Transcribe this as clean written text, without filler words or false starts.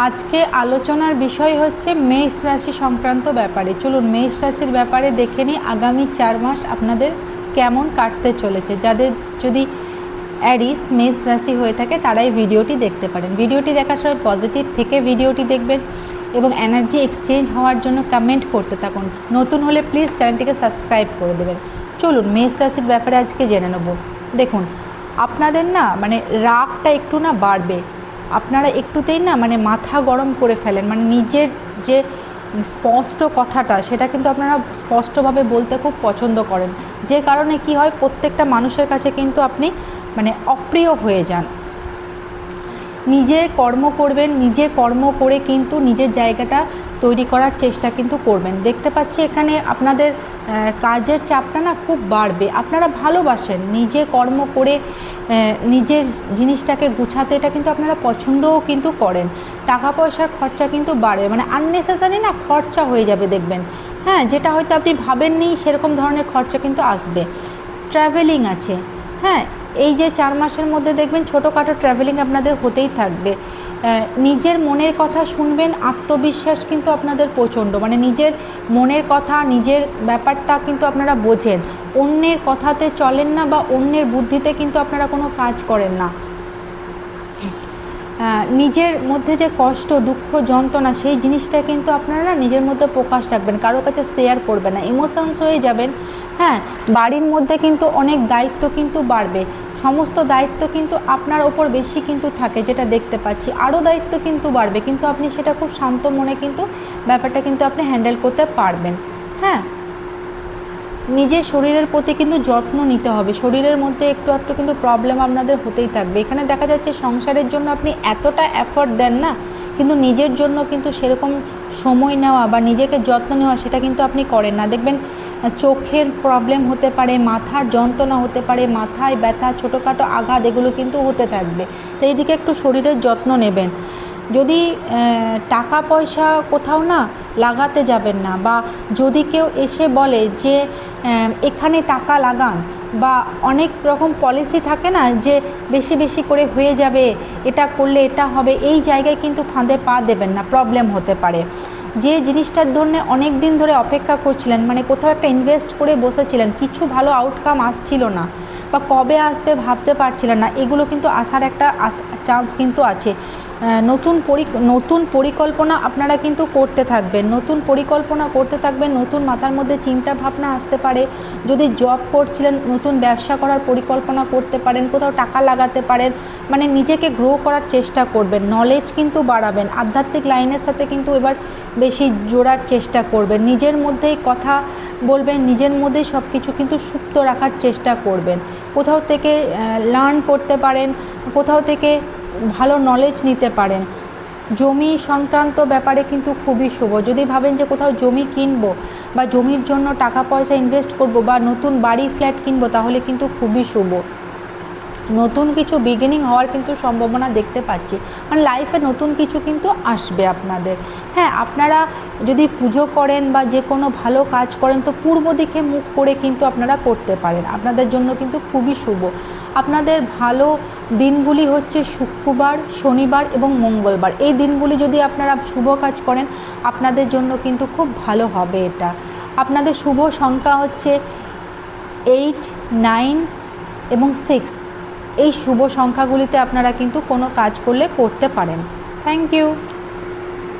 আজকে আলোচনার বিষয় হচ্ছে মেষ রাশি সংক্রান্ত ব্যাপারে। চলুন মেষ রাশির ব্যাপারে দেখে নিই আগামী 4 মাস আপনাদের কেমন কাটতে চলেছে। যাদের যদি অ্যারিস মেষ রাশি হয়ে থাকে তারাই ভিডিওটি দেখতে পারেন। ভিডিওটি দেখার সময় পজিটিভ থেকে ভিডিওটি দেখবেন এবং এনার্জি এক্সচেঞ্জ হওয়ার জন্য কমেন্ট করতে থাকুন। নতুন হলে প্লিজ চ্যানেলটিকে সাবস্ক্রাইব করে দেবেন। চলুন মেষ রাশির ব্যাপারে আজকে জেনে নেব। দেখুন আপনাদের না রাগটা একটু বাড়বে। আপনারা একটুতেই মাথা গরম করে ফেলেন, নিজের যে স্পষ্ট কথাটা সেটা কিন্তু আপনারা স্পষ্টভাবে বলতে খুব পছন্দ করেন, যে কারণে কি হয় প্রত্যেকটা মানুষের কাছে কিন্তু আপনি অপ্রিয় হয়ে যান। নিজে কর্ম করবেন, নিজে কর্ম করে কিন্তু নিজের জায়গাটা তৈরি করার চেষ্টা কিন্তু করবেন। দেখতে পাচ্ছি এখানে আপনাদের কাজের চাপটা খুব বাড়বে। আপনারা ভালোবাসেন নিজে কর্ম করে নিজের জিনিসটাকে গুছাতে, এটা কিন্তু আপনারা পছন্দও কিন্তু করেন। টাকা পয়সার খরচা কিন্তু বাড়বে, আননেসেসারি খরচা হয়ে যাবে দেখবেন। হ্যাঁ, যেটা হয়তো আপনি ভাবেননি সেরকম ধরনের খরচা কিন্তু আসবে। ট্রাভেলিং আছে। হ্যাঁ, এই যে 4 মাসের মধ্যে দেখবেন ছোটোখাটো ট্রাভেলিং আপনাদের হতেই থাকবে। নিজের মনের কথা শুনবেন, আত্মবিশ্বাস কিন্তু আপনাদের প্রচণ্ড, নিজের মনের কথা নিজের ব্যাপারটা কিন্তু আপনারা বোঝেন, অন্যের কথাতে চলেন না বা অন্যের বুদ্ধিতে কিন্তু আপনারা কোনো কাজ করেন না। নিজের মধ্যে যে কষ্ট, দুঃখ, যন্ত্রণা সেই জিনিসটা কিন্তু আপনারা নিজের মধ্যে প্রকাশ রাখবেন, কারোর কাছে শেয়ার করবেন না, ইমোশনস হয়ে যাবেন। হ্যাঁ, বাড়ির মধ্যে কিন্তু অনেক দায়িত্ব কিন্তু বাড়বে, সমস্ত দায়িত্ব কিন্তু আপনার ওপর বেশি কিন্তু থাকে, যেটা দেখতে পাচ্ছি। আরও দায়িত্ব কিন্তু বাড়বে, কিন্তু আপনি সেটা খুব শান্ত মনে কিন্তু ব্যাপারটা কিন্তু আপনি হ্যান্ডেল করতে পারবেন। হ্যাঁ, নিজের শরীরের প্রতি কিন্তু যত্ন নিতে হবে। শরীরের মধ্যে একটু একটু কিন্তু প্রবলেম আপনাদের হতেই থাকবে। এখানে দেখা যাচ্ছে সংসারের জন্য আপনি এতটা এফর্ট দেন না, কিন্তু নিজের জন্য কিন্তু সেরকম সময় নেওয়া বা নিজেকে যত্ন নেওয়া সেটা কিন্তু আপনি করেন না। দেখবেন চোখের প্রবলেম হতে পারে, মাথার যন্ত্রণা হতে পারে, মাথায় ব্যথা, ছোটোখাটো আঘাত এগুলো কিন্তু হতে থাকবে। তো এইদিকে একটু শরীরের যত্ন নেবেন। যদি টাকা পয়সা কোথাও লাগাতে যাবেন না, বা যদি কেউ এসে বলে যে এখানে টাকা লাগান, বা অনেক রকম পলিসি থাকে না যে বেশি বেশি করে হয়ে যাবে, এটা করলে এটা হবে, এই জায়গায় কিন্তু ফাঁদে পা দেবেন না, প্রবলেম হতে পারে। যে জিনিসটার জন্য অনেক দিন ধরে অপেক্ষা করছিলেন, কোথাও একটা ইনভেস্ট করে বসেছিলেন, কিছু ভালো আউটকাম আসছিল না বা কবে আসবে ভাবতে পারছিলেন না, এগুলো কিন্তু আসার একটা চান্স কিন্তু আছে। নতুন পরিকল্পনা আপনারা কিন্তু করতে থাকবেন, নতুন পরিকল্পনা করতে থাকবেন, নতুন মাথার মধ্যে চিন্তা ভাবনা আসতে পারে। যদি জব করছিলেন নতুন ব্যবসা করার পরিকল্পনা করতে পারেন, কোথাও টাকা লাগাতে পারেন, নিজেকে গ্রো করার চেষ্টা করবেন, নলেজ কিন্তু বাড়াবেন, আধ্যাত্মিক লাইনের সাথে কিন্তু এবার বেশি জোড়ার চেষ্টা করবেন, নিজের মধ্যেই কথা বলবেন, নিজের মধ্যেই সব কিছু কিন্তু সুপ্ত রাখার চেষ্টা করবেন। কোথাও থেকে লার্ন করতে পারেন, কোথাও থেকে ভালো নলেজ নিতে পারেন। জমি সংক্রান্ত ব্যাপারে কিন্তু খুবই শুভ। যদি ভাবেন যে কোথাও জমি কিনবো বা জমির জন্য টাকা পয়সা ইনভেস্ট করব বা নতুন বাড়ি ফ্ল্যাট কিনবো, তাহলে কিন্তু খুবই শুভ। নতুন কিছু বিগিনিং হওয়ার কিন্তু সম্ভাবনা দেখতে পাচ্ছি, লাইফে নতুন কিছু কিন্তু আসবে আপনাদের। হ্যাঁ, আপনারা যদি পুজো করেন বা যে কোনো ভালো কাজ করেন তো পূর্ব দিকে মুখ করে কিন্তু আপনারা করতে পারেন, আপনাদের জন্য কিন্তু খুবই শুভ। আপনাদের ভালো দিনগুলি হচ্ছে শুক্রবার, শনিবার এবং মঙ্গলবার। এই দিনগুলি যদি আপনারা শুভ কাজ করেন আপনাদের জন্য কিন্তু খুব ভালো হবে। এটা আপনাদের শুভ সংখ্যা হচ্ছে 8, 9 এবং 6। এই শুভ সংখ্যাগুলিতে আপনারা কিন্তু কোনো কাজ করলে করতে পারেন। Thank you.